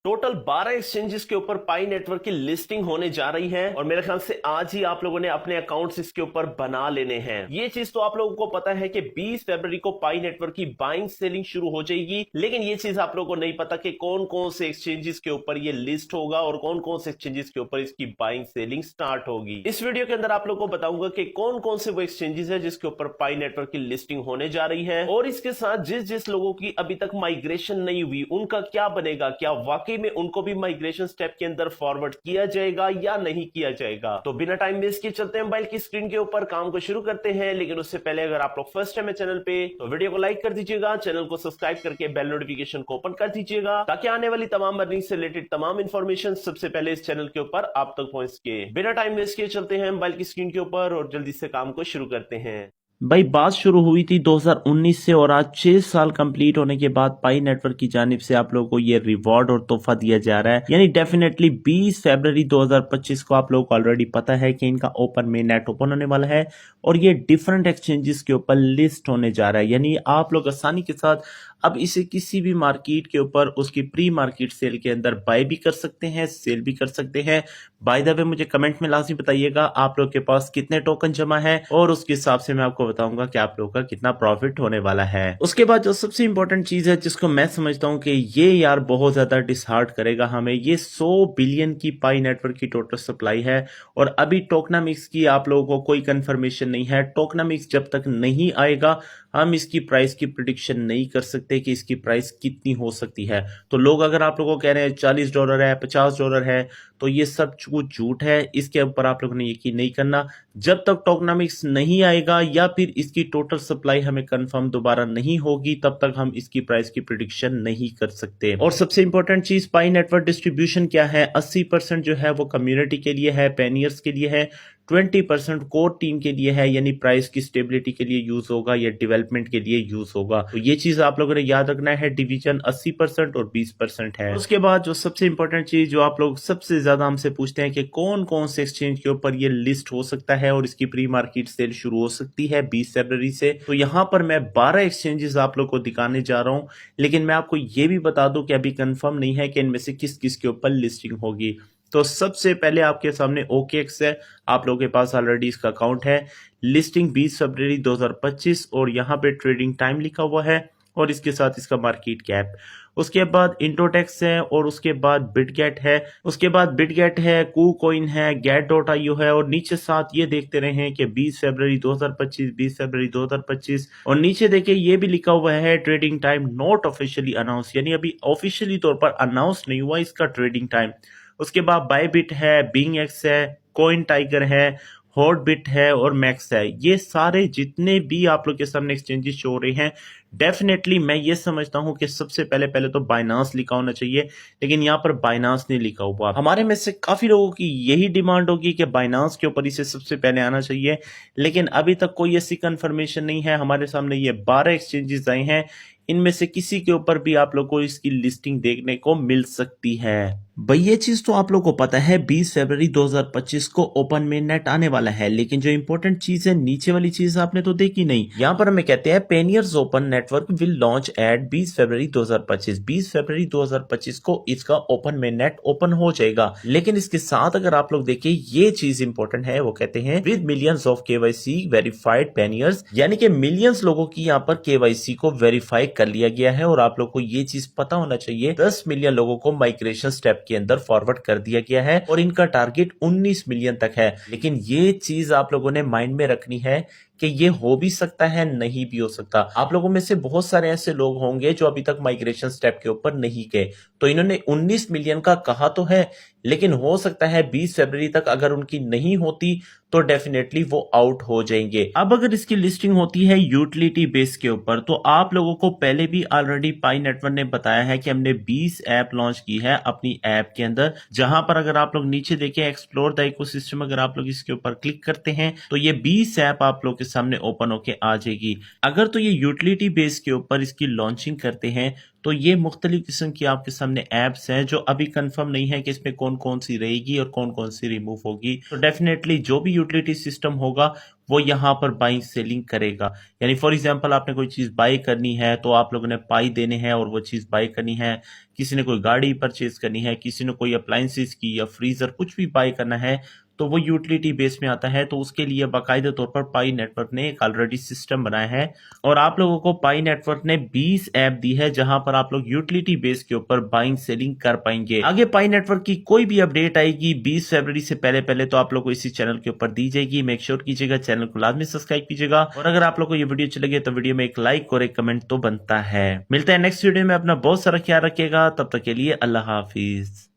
Total 12 exchanges के ऊपर पाई network की लिस्टिंग होने जा रही है और मेरे ख्याल से आज ही आप लोगों ने अपने अकाउंट्स इसके ऊपर बना लेने हैं। ये चीज तो आप लोगों को पता है कि 20 फरवरी को पाई नेटवर्क की बाइंग सेलिंग शुरू हो जाएगी, लेकिन ये चीज आप लोगों को नहीं पता कि कौन कौन से एक्सचेंजेस के ऊपर ये लिस्ट होगा और कौन कौन से एक्सचेंजेस के ऊपर इसकी बाइंग सेलिंग स्टार्ट होगी। इस वीडियो के अंदर आप लोगों को बताऊंगा कि कौन कौन से वो एक्सचेंजेस है जिसके ऊपर पाई नेटवर्क की लिस्टिंग होने जा रही है, और इसके साथ जिस जिस लोगों की अभी तक माइग्रेशन नहीं हुई उनका क्या बनेगा, क्या वाकई में उनको भी माइग्रेशन स्टेप के अंदर फॉरवर्ड किया जाएगा या नहीं किया जाएगा। तो बिना टाइम वेस्ट किए चलते हैं मोबाइल की स्क्रीन के ऊपर, काम को शुरू करते हैं। लेकिन उससे पहले अगर आप लोग फर्स्ट टाइम है चैनल पे तो वीडियो को लाइक कर दीजिएगा, चैनल को सब्सक्राइब करके बेल नोटिफिकेशन को ओपन कर दीजिएगा ताकि आने वाली तमाम अर्निंग से रिलेटेड तमाम इंफॉर्मेशन सबसे पहले इस चैनल के ऊपर आप तक पहुंच के। बिना टाइम वेस्ट किए चलते हैं मोबाइल की स्क्रीन के ऊपर और जल्दी से काम को शुरू करते हैं। भाई बात शुरू हुई थी 2019 से और आज 6 साल कंप्लीट होने के बाद पाई नेटवर्क की जानिब से आप लोगों को ये रिवॉर्ड और तोहफा दिया जा रहा है। यानी डेफिनेटली 20 फरवरी 2025 को आप लोगों को ऑलरेडी पता है कि इनका ओपन में नेट ओपन होने वाला है और ये डिफरेंट एक्सचेंजेस के ऊपर लिस्ट होने जा रहा है। यानी आप लोग आसानी के साथ अब इसे किसी भी मार्केट के ऊपर उसकी प्री मार्केट सेल के अंदर बाय भी कर सकते हैं, सेल भी कर सकते हैं। बाय द वे मुझे कमेंट में लाजमी बताइएगा आप लोग के पास कितने टोकन जमा है और उसके हिसाब से मैं आपको बताऊंगा कि आप लोगों का कितना प्रॉफिट होने वाला है। उसके बाद जो सबसे इंपॉर्टेंट चीज है जिसको मैं समझता हूं कि ये यार बहुत ज्यादा डिसहार्ट करेगा हमें, ये 100 बिलियन की पाई नेटवर्क की टोटल सप्लाई है और अभी टोकनामिक्स की आप लोगों को कोई कंफर्मेशन नहीं है। टोकनामिक्स जब तक नहीं आएगा हम इसकी प्राइस की प्रिडिक्शन नहीं कर सकते कि इसकी प्राइस कितनी हो सकती है। तो लोग अगर आप लोगों को कह रहे हैं $40 है, $50 है, तो ये सब कुछ झूठ है। इसके ऊपर आप लोगों ने यकीन नहीं करना जब तक टोकनामिक्स नहीं आएगा या फिर इसकी टोटल सप्लाई हमें कंफर्म दोबारा नहीं होगी, तब तक हम इसकी प्राइस की प्रिडिक्शन नहीं कर सकते। और सबसे इंपॉर्टेंट चीज, पाई नेटवर्क डिस्ट्रीब्यूशन क्या है, 80% जो है वो कम्युनिटी के लिए है, पेनियर्स के लिए है, 20% कोर टीम के लिए है, यानी प्राइस की स्टेबिलिटी के लिए यूज होगा या डेवलपमेंट के लिए यूज होगा। तो ये चीज आप लोगों ने याद रखना है, डिवीजन 80% और 20% है। उसके बाद जो सबसे इंपॉर्टेंट चीज जो आप लोग सबसे ज्यादा हमसे पूछते हैं कि कौन कौन से एक्सचेंज के ऊपर ये लिस्ट हो सकता है और इसकी प्री मार्केट सेल शुरू हो सकती है 20 फरवरी से। तो यहाँ पर मैं 12 एक्सचेंजेस आप लोग को दिखाने जा रहा हूँ, लेकिन मैं आपको ये भी बता दूं कि अभी कंफर्म नहीं है कि इनमें से किस किस के ऊपर लिस्टिंग होगी। तो सबसे पहले आपके सामने OKX है, आप लोगों के पास ऑलरेडी इसका अकाउंट है। लिस्टिंग 20 फरवरी 2025 और यहाँ पे ट्रेडिंग टाइम लिखा हुआ है और इसके साथ इसका मार्केट कैप। उसके बाद इंटोटेक्स है और उसके बाद बिटगेट है, उसके बाद बिटगेट है, कूकॉइन है, get.io है और नीचे साथ ये देखते रहे हैं कि 20 फरवरी 2025, 20 फरवरी 2025 और नीचे देखिए ये भी लिखा हुआ है trading time not officially announce, यानी अभी ऑफिशियली तौर पर अनाउंस नहीं हुआ इसका ट्रेडिंग टाइम। उसके बाद बायबिट है, बिंग एक्स है, कॉइन टाइगर है, हॉटबिट है और मैक्स है। ये सारे जितने भी आप लोग के सामने एक्सचेंजेस शो हो रहे हैं, डेफिनेटली मैं ये समझता हूं कि सबसे पहले तो बाइनांस लिखा होना चाहिए, लेकिन यहाँ पर बाइनांस नहीं लिखा हुआ। हमारे में से काफी लोगों की यही डिमांड होगी कि बाइनांस के ऊपर इसे सबसे पहले आना चाहिए, लेकिन अभी तक कोई ऐसी कंफर्मेशन नहीं है। हमारे सामने ये 12 एक्सचेंजेस आए हैं, इनमें से किसी के ऊपर भी आप लोग को इसकी लिस्टिंग देखने को मिल सकती है। भाई ये चीज तो आप लोग को पता है 20 फरवरी 2025 को ओपन में नेट आने वाला है, लेकिन जो इंपॉर्टेंट चीज है नीचे वाली चीज आपने तो देखी नहीं। यहाँ पर हमें कहते हैं pioneers open network will launch at 20 फरवरी 2025। 20 फरवरी 2025 को इसका ओपन में नेट ओपन हो जाएगा, लेकिन इसके साथ अगर आप लोग देखें ये चीज इंपॉर्टेंट है, वो कहते हैं with millions of KYC verified pioneers, यानी कि मिलियंस लोगों की यहाँ पर KYC को वेरीफाई कर लिया गया है। और आप लोग को ये चीज पता होना चाहिए 10 मिलियन लोगों को माइग्रेशन स्टेप के अंदर फॉरवर्ड कर दिया गया है और इनका टारगेट 19 मिलियन तक है। लेकिन ये चीज आप लोगों ने माइंड में रखनी है कि ये हो भी सकता है, नहीं भी हो सकता। आप लोगों में से बहुत सारे ऐसे लोग होंगे जो अभी तक माइग्रेशन स्टेप के ऊपर नहीं गए, तो इन्होंने 19 मिलियन का कहा तो है, लेकिन हो सकता है 20 फरवरी तक अगर उनकी नहीं होती तो डेफिनेटली वो आउट हो जाएंगे। अब अगर इसकी लिस्टिंग होती है यूटिलिटी बेस के ऊपर, तो आप लोगों को पहले भी ऑलरेडी पाई नेटवर्क ने बताया है कि हमने 20 ऐप लॉन्च की है अपनी ऐप के अंदर, जहां पर अगर आप लोग नीचे देखें एक्सप्लोर द इकोसिस्टम, अगर आप लोग इसके ऊपर क्लिक करते हैं तो ये 20 ऐप आप लोग के सामने ओपन होके आ जाएगी। अगर तो ये यूटिलिटी बेस के ऊपर इसकी लॉन्चिंग करते हैं तो ये मुख्तलिफ किस्म की आपके सामने एप्स हैं जो अभी कंफर्म नहीं है कि इसमें कौन कौन सी रहेगी और कौन कौन सी रिमूव होगी। तो डेफिनेटली जो भी यूटिलिटी सिस्टम होगा वो यहाँ पर बाइंग सेलिंग करेगा। यानी फॉर एग्जांपल आपने कोई चीज बाई करनी है तो आप लोगों ने पाई देने हैं और वो चीज बाई करनी है। किसी ने कोई गाड़ी परचेज करनी है, किसी ने कोई अप्लायंसेस की या फ्रीजर कुछ भी बाई करना है तो वो यूटिलिटी बेस में आता है। तो उसके लिए बाकायदा तौर पर पाई नेटवर्क ने एक ऑलरेडी सिस्टम बनाया है और आप लोगों को पाई नेटवर्क ने 20 ऐप दी है जहां पर आप लोग यूटिलिटी बेस के ऊपर बाइंग सेलिंग कर पाएंगे। आगे पाई नेटवर्क की कोई भी अपडेट आएगी 20 फरवरी से पहले पहले तो आप लोग को इसी चैनल के ऊपर दी जाएगी। मेक श्योर कीजिएगा चैनल को लाजमी सब्सक्राइब कीजिएगा और अगर आप लोग को ये वीडियो अच्छी लगे तो वीडियो में एक लाइक और एक कमेंट तो बनता है। मिलता है नेक्स्ट वीडियो में, अपना बहुत सारा ख्याल रखिएगा, तब तक के लिए अल्लाह हाफिज।